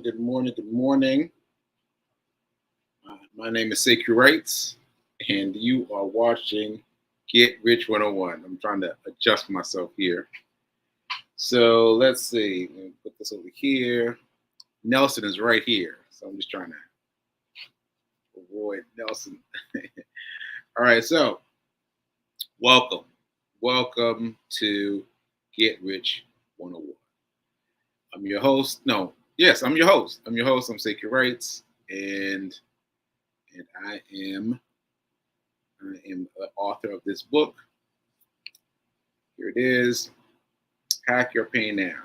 Good morning. Good morning. My name is Sekou, and you are watching Get Rich 101. I'm trying to adjust myself here. So let's see. Let me put this over here. Nelson is right here. So I'm just trying to avoid Nelson. All right. So welcome. Welcome to Get Rich 101. I'm your host. No, yes, I'm your host. I'm Sekou, and I am the author of this book. Here it is. Hack Your Pain Now.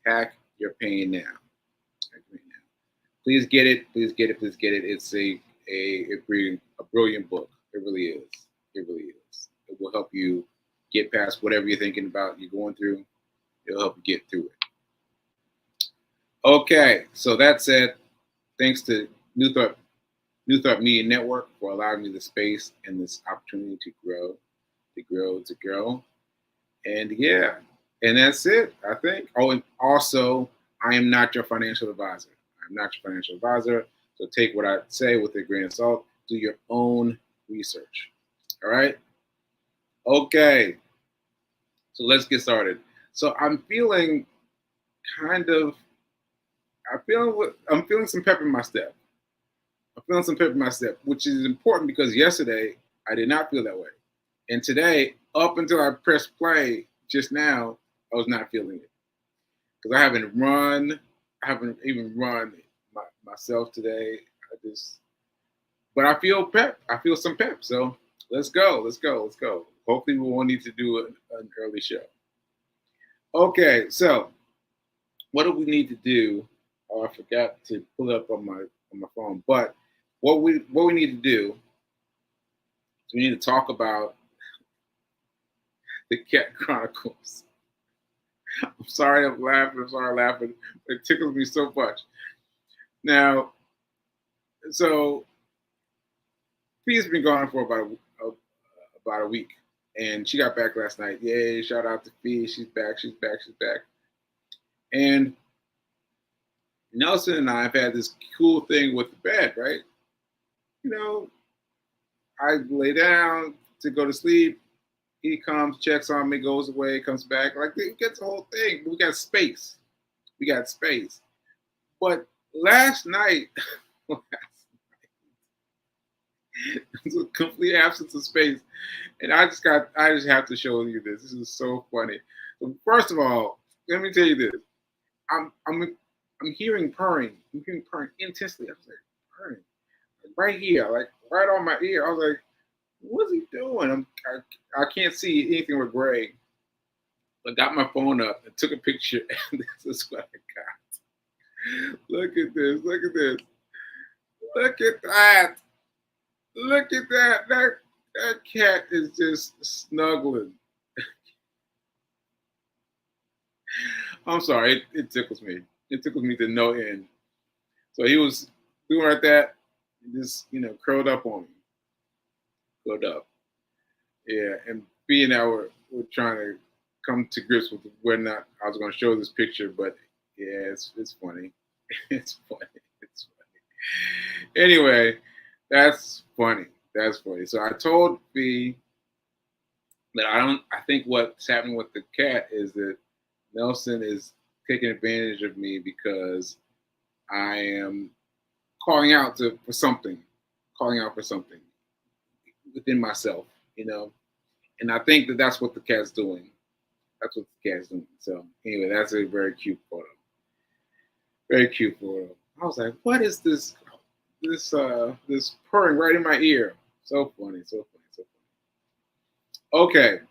Hack Your Pain Now. Hack Your Pain Now. Please get it. Please get it. Please get it. It's a brilliant book. It really is. It really is. It will help you get past whatever you're thinking about, you're going through. It'll help you get through it. Okay, so that said, thanks to New Thought Media Network for allowing me the space and this opportunity to grow. And yeah, and that's it, I think. Oh, and also, I am not your financial advisor. I'm not your financial advisor. So take what I say with a grain of salt. Do your own research. All right? Okay. So let's get started. So I'm feeling I'm feeling some pep in my step. Which is important because yesterday I did not feel that way. And today, up until I pressed play just now, I was not feeling it. Because I haven't even run myself today. But I feel pep. I feel some pep. So let's go. Hopefully we won't need to do an early show. Okay, so what do we need to do? Oh, I forgot to pull it up on my phone. But what we need to do is we need to talk about the Cat Chronicles. I'm sorry I'm laughing. It tickles me so much. Now, so Fee's been gone for about a week, and she got back last night. Yay! Shout out to Fee. She's back. And Nelson and I have had this cool thing with the bed, right? You know, I lay down to go to sleep. He comes, checks on me, goes away, comes back. Like, it gets the whole thing. We got space. But last night, it was a complete absence of space. And I just have to show you this. This is so funny. So first of all, let me tell you this. I'm hearing purring. I'm hearing purring intensely. I was like, purring. Right here, like right on my ear. I was like, what's he doing? I can't see anything with Greg. I got my phone up and took a picture, and this is what I got. Look at this. Look at that. That cat is just snuggling. I'm sorry. It tickles me. It tickles me to no end. So he was doing like that, just curled up on me. Curled up. Yeah, and B and I were trying to come to grips with whether or not I was going to show this picture, but yeah, it's funny. It's funny. Anyway, that's funny. So I told B that I think what's happening with the cat is that Nelson is taking advantage of me because I am calling out for something within myself, and I think that's what the cat's doing. So anyway, that's a very cute photo. I was like, what is this purring right in my ear? So funny. Okay.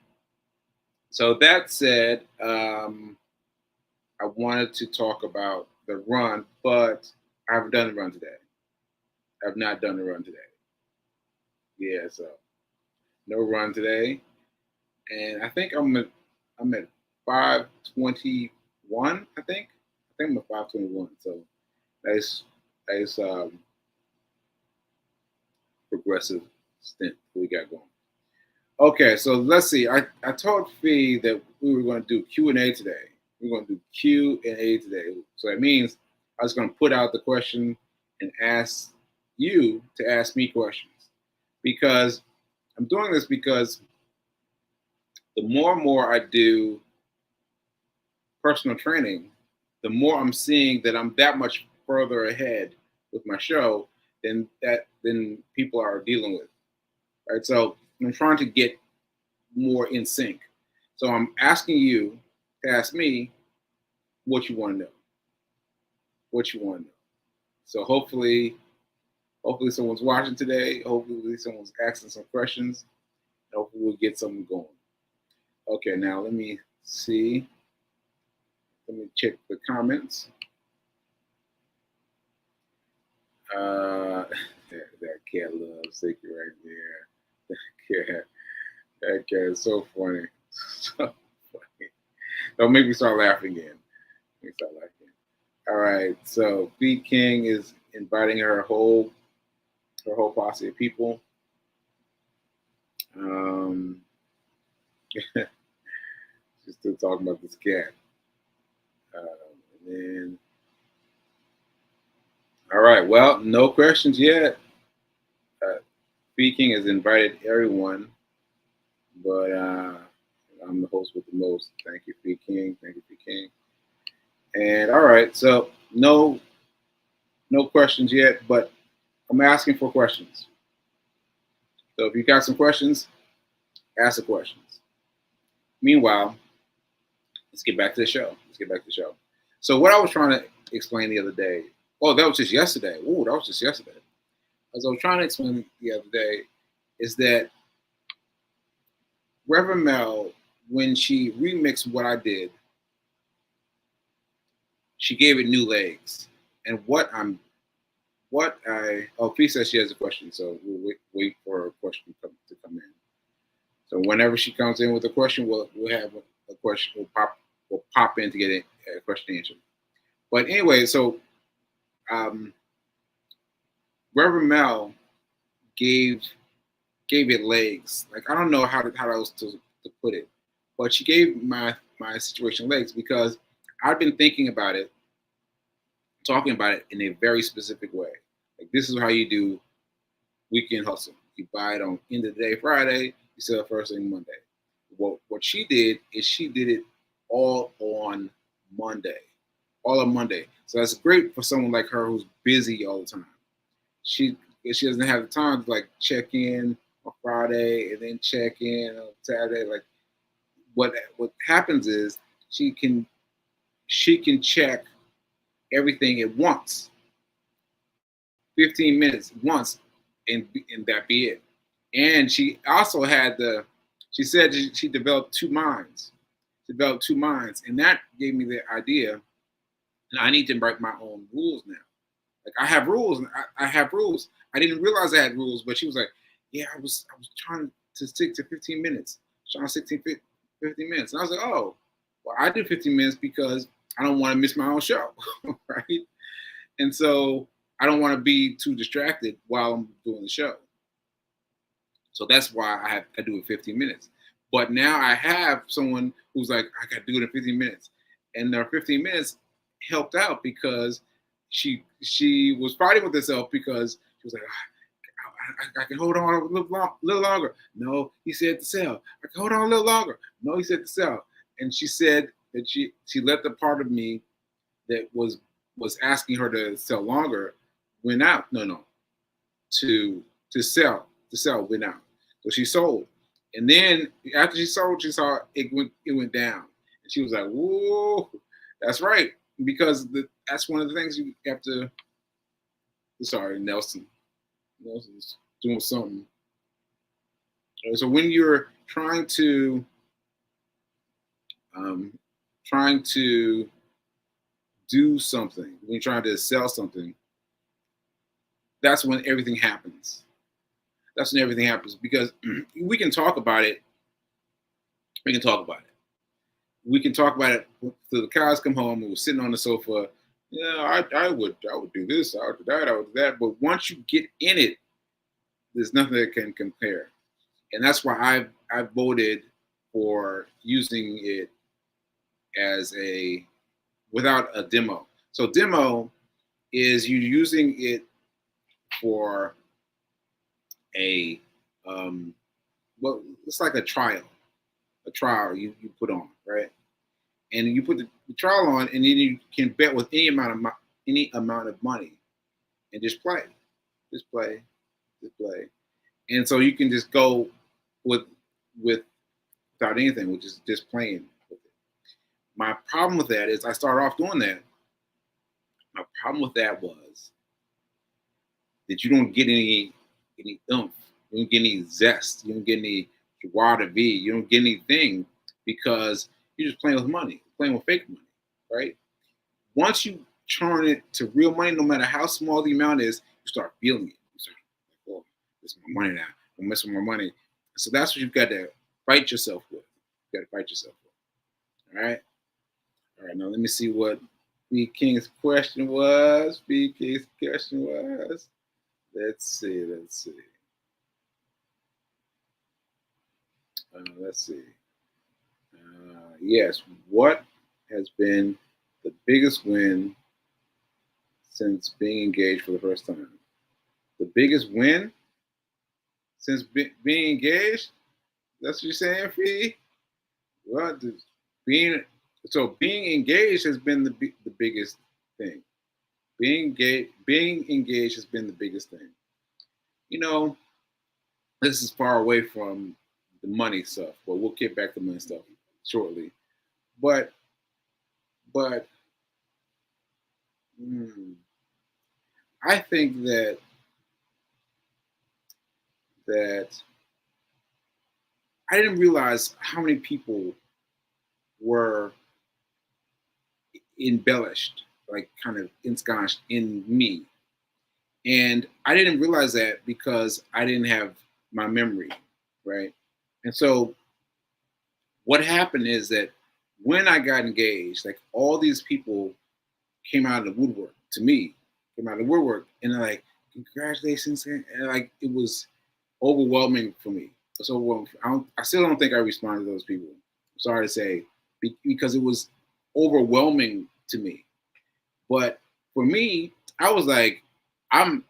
So that said, I wanted to talk about the run, but I haven't done the run today. I've not done the run today. Yeah, so no run today. And I think I'm at 5:21, I think I'm at 5:21. So that's progressive stint we got going. Okay, so let's see. I told Fee that we were going to do Q&A today. We're going to do Q&A today. So that means I was going to put out the question and ask you to ask me questions, because I'm doing this because the more and more I do personal training, the more I'm seeing that I'm that much further ahead with my show than people are dealing with. Right. So I'm trying to get more in sync. So I'm asking you to ask me what you want to know. What you want to know. So hopefully someone's watching today. Hopefully someone's asking some questions. Hopefully we'll get something going. Okay, now let me see. Let me check the comments. That cat loves Sekou right there. That cat is so funny. So funny. Don't make me start laughing again. Make me start laughing. All right, so Feed King is inviting her whole posse of people. She's still talking about this cat. And then, all right, well, no questions yet. Feed King has invited everyone, but I'm the host with the most. Thank you, Feed King. Thank you, Feed King. And all right, so no questions yet, but I'm asking for questions. So if you got some questions, ask the questions. Meanwhile, let's get back to the show. So what I was trying to explain the other day, that was just yesterday. That was just yesterday. As I was trying to explain the other day, is that Reverend Mel, when she remixed what I did, she gave it new legs. And Fee says she has a question, so we'll wait for her question to come in. So whenever she comes in with a question, we'll have a question. We'll pop in to get a question answered. But anyway, so Reverend Mel gave it legs. Like, I don't know how else to put it, but she gave my situation legs because I've been thinking about it, talking about it in a very specific way. Like, this is how you do weekend hustle. You buy it on end of the day Friday, you sell it first thing Monday. What she did is she did it all on Monday. So that's great for someone like her who's busy all the time. She doesn't have the time to like check in on Friday and then check in on Saturday. Like, what happens is she can check everything at once, 15 minutes once, and that be it. And she also she said she developed two minds. And that gave me the idea, and I need to write my own rules now. Like, I have rules, and I have rules. I didn't realize I had rules, but she was like, yeah, I was trying to stick to 15 minutes. Trying to stick to 15 minutes. And I was like, oh, well, I did 15 minutes because I don't want to miss my own show, right? And so I don't want to be too distracted while I'm doing the show. So that's why I do it 15 minutes. But now I have someone who's like, I got to do it in 15 minutes. And their 15 minutes helped out because she was fighting with herself because she was like, I can hold on a little longer. No, he said to sell. I can hold on a little longer. No, he said to sell. And she said that she let the part of me that was asking her to sell longer went out. No, to sell went out. So she sold. And then after she sold, she saw it went down. And she was like, whoa, that's right. Because that's one of the things you have to. Sorry, Nelson's doing something. So when you're trying to do something, when you're trying to sell something, that's when everything happens. Because we can talk about it. We can talk about it till the cows come home and we're sitting on the sofa. Yeah, I would do this, I would do that, I would do that. But once you get in it, there's nothing that can compare. And that's why I voted for using it as without a demo. So demo, is you using it for a well, it's like a trial you put on, right? And you put the trial on, and then you can bet with any amount of money, and just play, just play, and so you can just go with with without anything, which is just playing with it. My problem with that is I started off doing that. My problem with that was that you don't get any oomph, you don't get any zest, you don't get any joie de vie, you don't get anything because you're just playing with money, playing with fake money, right? Once you turn it to real money, no matter how small the amount is, you start feeling it. You start like, oh, this is my money now. I'm messing with my money. So that's what you've got to fight yourself with. You got to fight yourself with. All right. All right. Now let me see what B King's question was. B King's question was. Let's see. Let's see. Yes. What has been the biggest win since being engaged for the first time? The biggest win since being engaged? That's what you're saying, Fee? Well, being being engaged has been the biggest thing. Being engaged has been the biggest thing. You know, this is far away from the money stuff, but we'll get back to money stuff shortly. But but mm, I think that I didn't realize how many people were embellished, like kind of ensconced in me. And I didn't realize that because I didn't have my memory, right? And so what happened is that when I got engaged, like all these people came out of the woodwork to me, came out of the woodwork, and they're like, "Congratulations!" And like it was overwhelming for me. It's overwhelming. I still don't think I responded to those people. I'm sorry to say, because it was overwhelming to me. But for me, I was like, I'm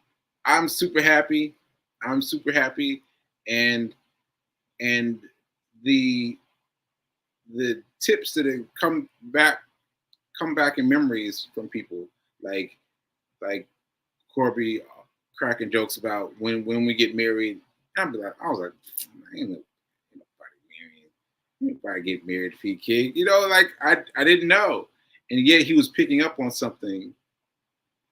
I'm super happy. I'm super happy, and and the the tips that have come back in memories from people like like Corby cracking jokes about when we get married. I was like, ain't nobody married. Ain't nobody get married, feed kid. You know, like I didn't know, and yet he was picking up on something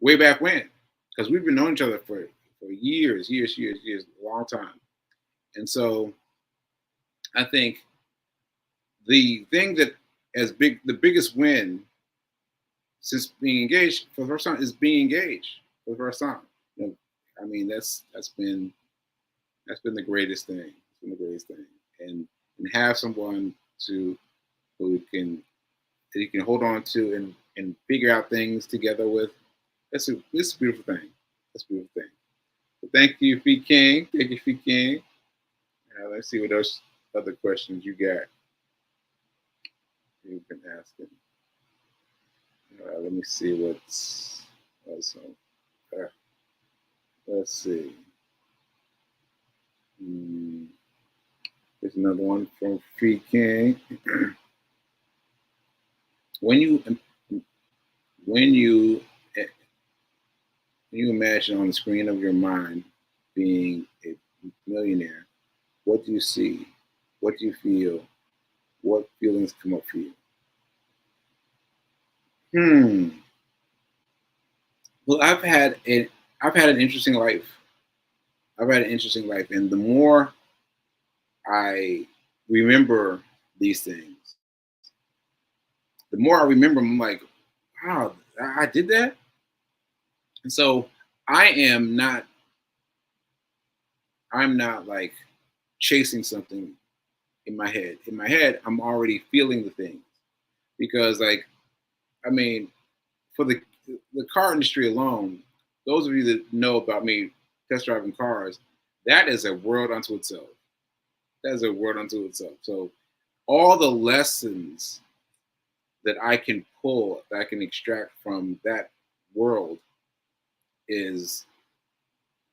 way back when, because we've been knowing each other for years, a long time. And so I think the thing that the biggest win since being engaged for the first time is being engaged for the first time. You know, I mean, that's been the greatest thing. It's been the greatest thing, and have someone to who can that you can hold on to and figure out things together with. It's a beautiful thing. That's a beautiful thing. So thank you, Fee King. Thank you, Fee King. Let's see what those other questions you got. You've been asking. Let me see what's also. Let's see. There's another one from Free King. when you when you when you imagine on the screen of your mind being a millionaire, what do you see? What do you feel? What feelings come up for you? Hmm. Well, I've had an interesting life. I've had an interesting life, and the more I remember these things, the more I remember, I'm like, wow, I did that. And so I am not. I'm not like chasing something in my head. In my head, I'm already feeling the things because, like, I mean, for the car industry alone, those of you that know about me test driving cars, that is a world unto itself. That is a world unto itself. So all the lessons that I can pull, that I can extract from that world is,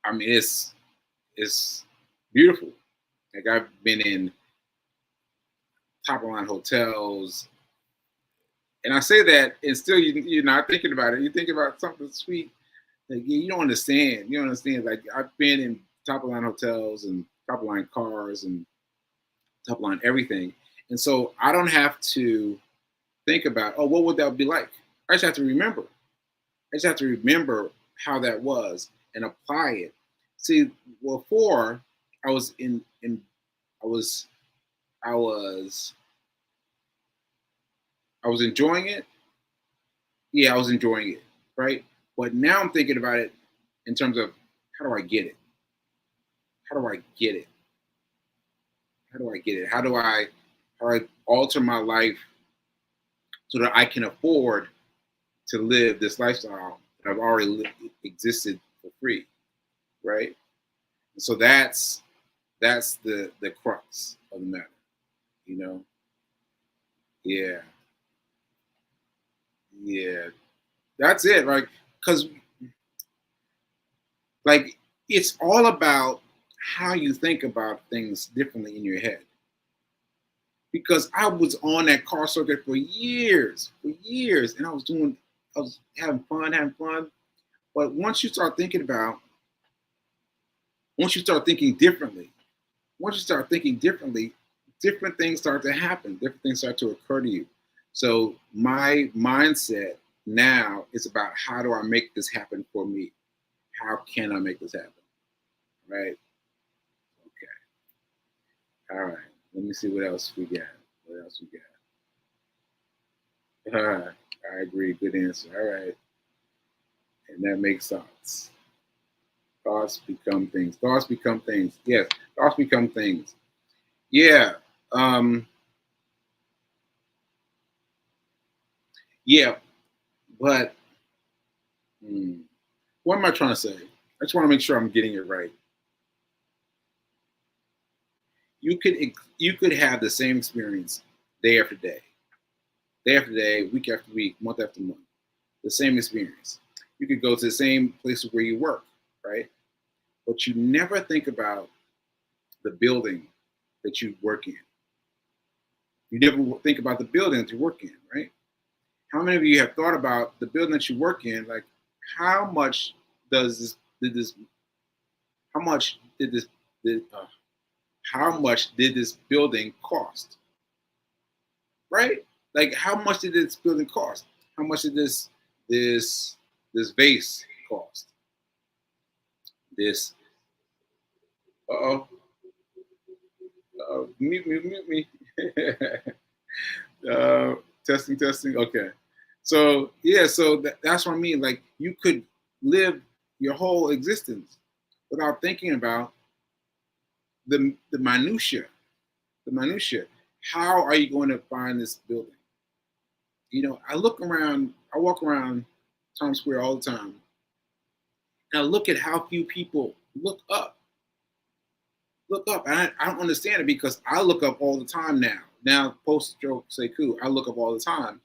I mean, it's beautiful. Like I've been in top of line hotels, and I say that, and still you're not thinking about it. You think about something sweet. Like you don't understand. You don't understand. Like I've been in top of line hotels and top of line cars and top of line everything, and so I don't have to think about, oh, what would that be like? I just have to remember. I just have to remember how that was and apply it. See, before I was in I was I was I was enjoying it. Yeah, I was enjoying it, right? But now I'm thinking about it in terms of how do I get it? How do I get it? How do I get it? How do I alter my life so that I can afford to live this lifestyle that I've already existed for free, right? And so that's the crux of the matter, you know. Yeah, yeah, that's it, right? Because like it's all about how you think about things differently in your head. Because I was on that car circuit for years, and I was having fun. But once you start thinking differently, once you start thinking differently, different things start to happen. Different things start to occur to you. So my mindset now is about how do I make this happen for me? How can I make this happen? Right? Okay. All right. Let me see what else we got. What else we got? All right. I agree. Good answer. All right. And that makes sense. Thoughts become things. Thoughts become things. Yes. Thoughts become things. Yeah. Um, yeah. But hmm, what am I trying to say? I just want to make sure I'm getting it right. You could have the same experience day after day, week after week, month after month. The same experience. You could go to the same places where you work, right? But you never think about the building that you work in. You never think about the building that you work in, right? How many of you have thought about the building that you work in? Like, how much does this did this? How much did this? Did, how much did this building cost? Right? Like, how much did this building cost? How much did this this vase cost? This oh mute me. Testing, testing. Okay. So yeah, so that's what I mean. Like you could live your whole existence without thinking about the minutia. The minutia. How are you going to find this building? You know, I walk around Times Square all the time, and I look at how few people look up. Look up. And I don't understand it because I look up all the time now. Now, post stroke Sekou, I look up all the time.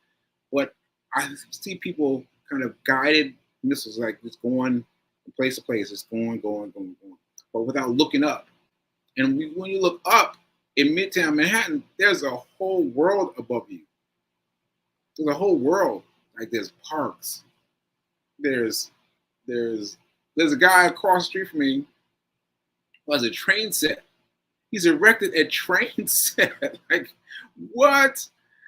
But I see people kind of guided missiles, like just going from place to place, just going, but without looking up. And when you look up in Midtown Manhattan, there's a whole world above you. There's a whole world. Like there's parks. There's there's there's a guy across the street from me who has a train set. He's erected a train set. Like what?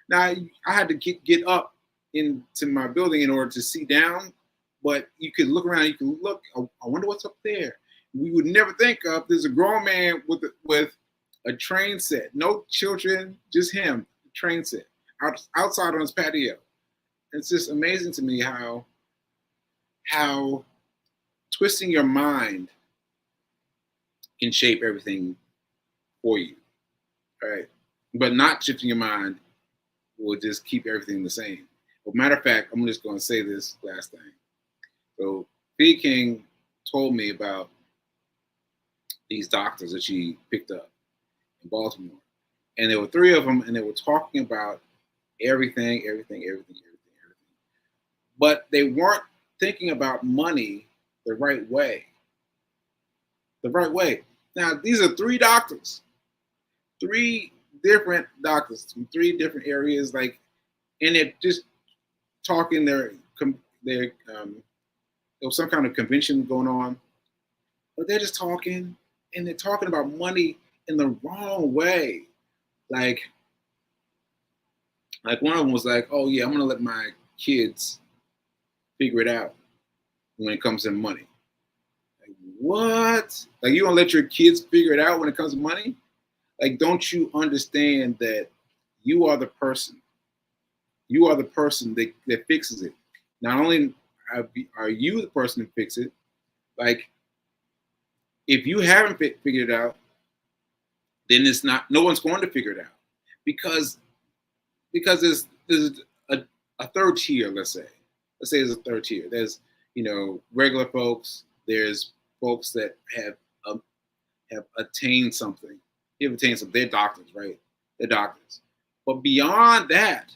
Now I had to get up into my building in order to see down, but you could look around. You could look. I wonder what's up there. We would never think of. There's a grown man with a train set. No children, just him. Train set outside on his patio. It's just amazing to me how twisting your mind can shape everything for you, right? But not shifting your mind will just keep everything the same. But matter of fact, I'm just going to say this last thing. So, B. King told me about these doctors that she picked up in Baltimore, and there were three of them, and they were talking about everything. But they weren't thinking about money the right way. The right way. Now, these are three different doctors from three different areas, like, and they're just talking their there was some kind of convention going on, but they're just talking, and they're talking about money in the wrong way. Like, one of them was like, "Oh yeah, I'm gonna let my kids figure it out when it comes to money." Like, what? Like, you gonna let your kids figure it out when it comes to money? Like, don't you understand that you are the person? You are the person that fixes it. Not only are you the person to fix it, like, if you haven't figured it out, then it's not. No one's going to figure it out because there's a third tier. Let's say there's a third tier. There's, regular folks. There's folks that have attained something. They've attained something. They're doctors, right? They're doctors. But beyond that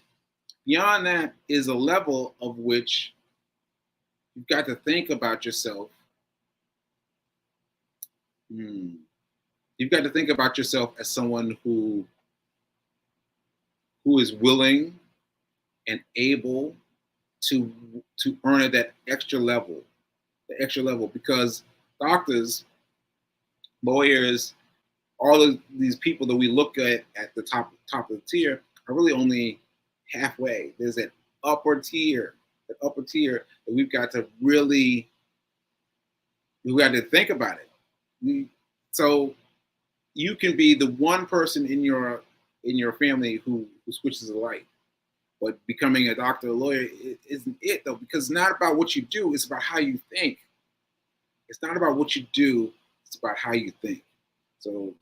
is a level of which you've got to think about yourself. You've got to think about yourself as someone who is willing and able to earn at that extra level, because doctors, lawyers, all of these people that we look at the top of the tier are really only halfway. There's that upper tier that we've got to think about it. So you can be the one person in your family who switches the light, but becoming a doctor or lawyer isn't it, though, because it's not about what you do, it's about how you think. It's not about what you do, it's about how you think. So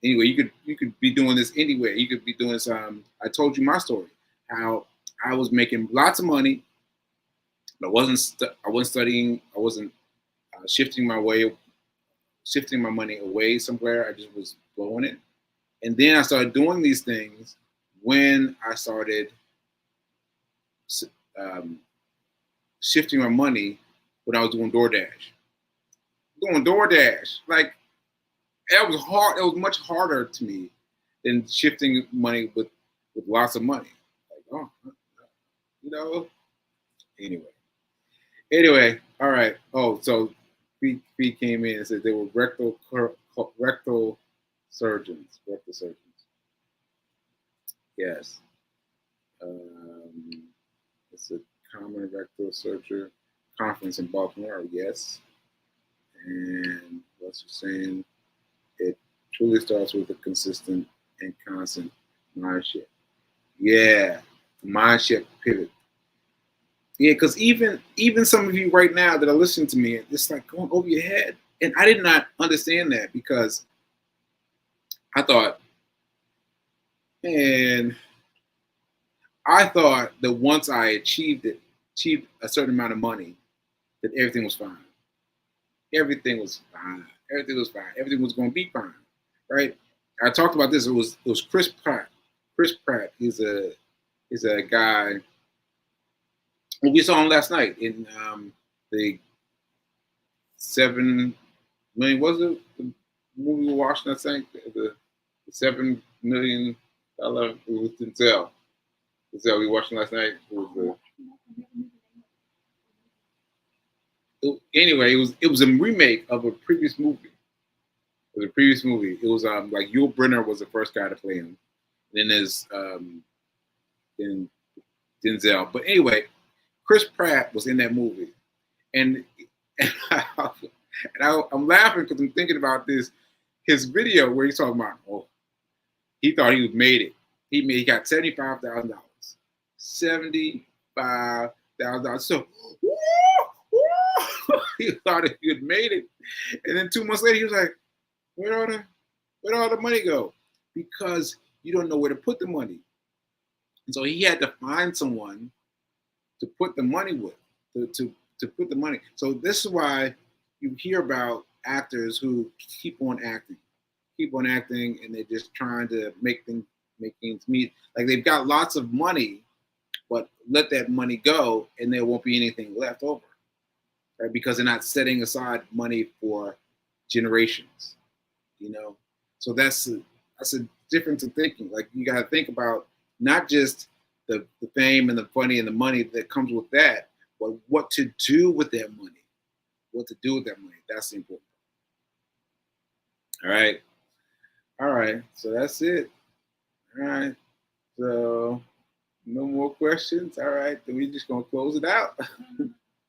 anyway, you could be doing this anywhere. You could be doing this. I told you my story, how I was making lots of money, but I wasn't studying. I wasn't shifting my money away somewhere. I just was blowing it. And then I started doing these things when I started shifting my money when I was doing DoorDash. Like, it was hard. It was much harder to me than shifting money with lots of money. Like, Anyway, all right. Oh, so B came in and said they were rectal surgeons. Rectal surgeons. Yes. It's a common rectal surgery conference in Baltimore. Yes. And what's you saying? It truly starts with a consistent and constant mind shift. Yeah, mind shift pivot. Yeah, because even some of you right now that are listening to me, it's like going over your head. And I did not understand that, because I thought that once I achieved a certain amount of money, that everything was fine. Everything was fine. Everything was going to be fine, right? I talked about this. It was Chris Pratt. Chris Pratt. He's a guy. We saw him last night in the 7 million. Was it the movie we were watching? I think the $7 million. It was Denzel. Denzel. We watched last night. Anyway, it was a remake of a previous movie. It was like Yul Brynner was the first guy to play him. Then there's then Denzel. But anyway, Chris Pratt was in that movie, and I'm laughing because I'm thinking about his video where he's talking about, he thought he made it. He got $75,000. $75,000. So he thought he had made it, and then 2 months later he was like, "Where'd all the money go?" Because you don't know where to put the money, and so he had to find someone to put the money with, to put the money. So this is why you hear about actors who keep on acting, and they're just trying to make things meet. Like, they've got lots of money, but let that money go, and there won't be anything left over. right? Because they're not setting aside money for generations, you know. So that's a difference in thinking. Like you got to think about not just the fame and the funny and the money that comes with that, but what to do with that money. What to do with that money. That's the important. All right. All right. So that's it. All right. So no more questions. All right. Then we just gonna close it out.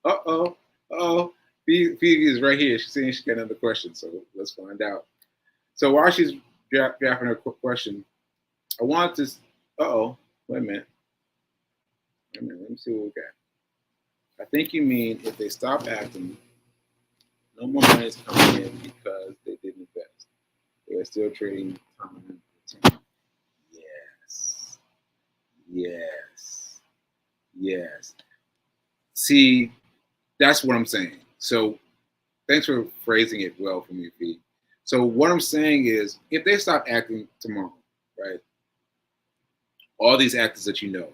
Uh-oh. Uh-oh. Phoebe is right here. She's saying she got another question. So let's find out. So while she's drafting her question, I want to. Uh-oh. Wait a minute. Wait a minute. Let me see what we got. I think you mean if they stop acting, no more money is coming in because they didn't invest. They are still trading time. Yes. Yes. Yes. See, that's what I'm saying. So thanks for phrasing it well for me, Pete. So what I'm saying is, if they stop acting tomorrow, right? All these actors that you know,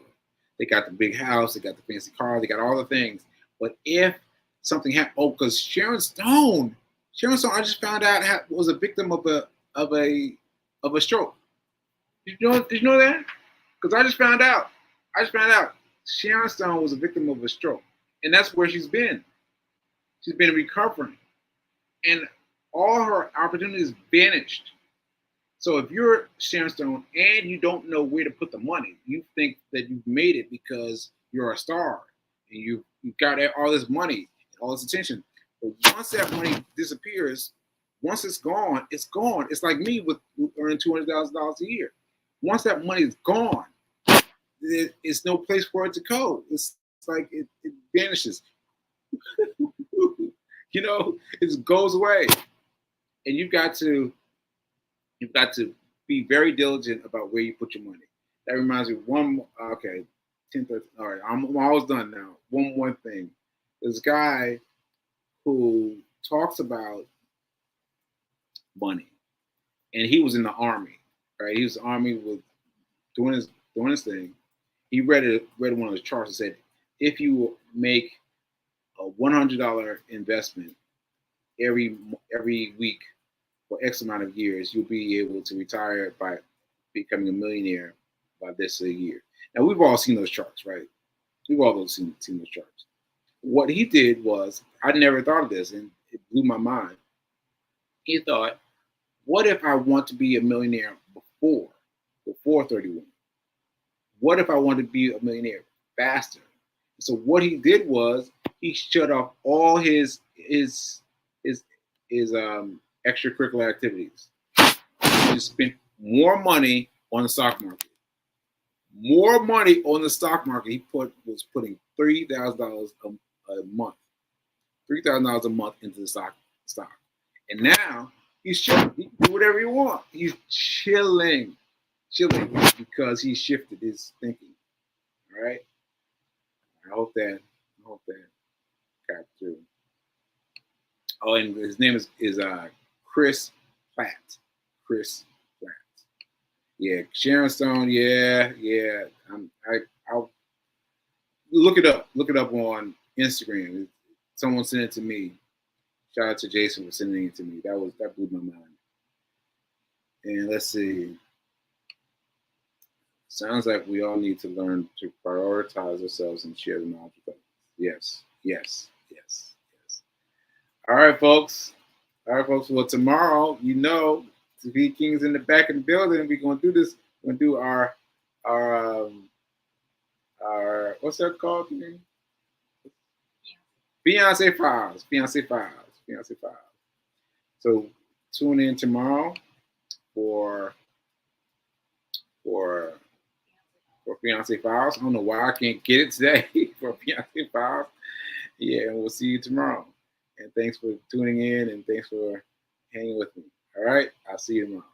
they got the big house, they got the fancy car, they got all the things. But if something happened, oh, because Sharon Stone, I just found out was a victim of a stroke. Did you know that? Because I just found out. Sharon Stone was a victim of a stroke, and that's where she's been. She's been recovering, and all her opportunities vanished. So if you're Sharon Stone and you don't know where to put the money, you think that you've made it because you're a star and you've got all this money and all this attention. But once that money disappears, once it's gone, it's gone. It's like me with earning $200,000 a year. Once that money is gone, it's no place for it to go. It's like it vanishes. You know, it just goes away, and you've got to be very diligent about where you put your money. That reminds me one. Okay, 10, 13. All right, I'm almost done now. One more thing. This guy who talks about money, and he was in the army. Right, he was in the army with doing his thing. He read one of the charts and said, if you make a $100 investment every week for X amount of years, you'll be able to retire by becoming a millionaire by this a year. Now we've all seen those charts, right? We've all seen those charts. What he did was, I never thought of this, and it blew my mind. He thought, what if I want to be a millionaire before 31? What if I want to be a millionaire faster? So what he did was he shut off all his extracurricular activities. He just spent more money on the stock market. More money on the stock market. He was putting $3,000 a month. $3,000 a month into the stock. And now he's chilling. He can do whatever he wants. He's chilling because he shifted his thinking. All right. I hope that got through. Oh, and his name is Chris Platt. Chris Platt. Yeah, Sharon Stone. Yeah. I'll look it up. Look it up on Instagram. Someone sent it to me. Shout out to Jason for sending it to me. That blew my mind. And let's see. Sounds like we all need to learn to prioritize ourselves and share the knowledge with others. Yes. All right, folks. Well, tomorrow, TV King's in the back of the building. We're gonna do this. We're gonna do our what's that called? Beyonce Files. So tune in tomorrow for Beyonce Files. I don't know why I can't get it today for Beyonce Files. Yeah, and we'll see you tomorrow. And thanks for tuning in and thanks for hanging with me. All right, I'll see you tomorrow.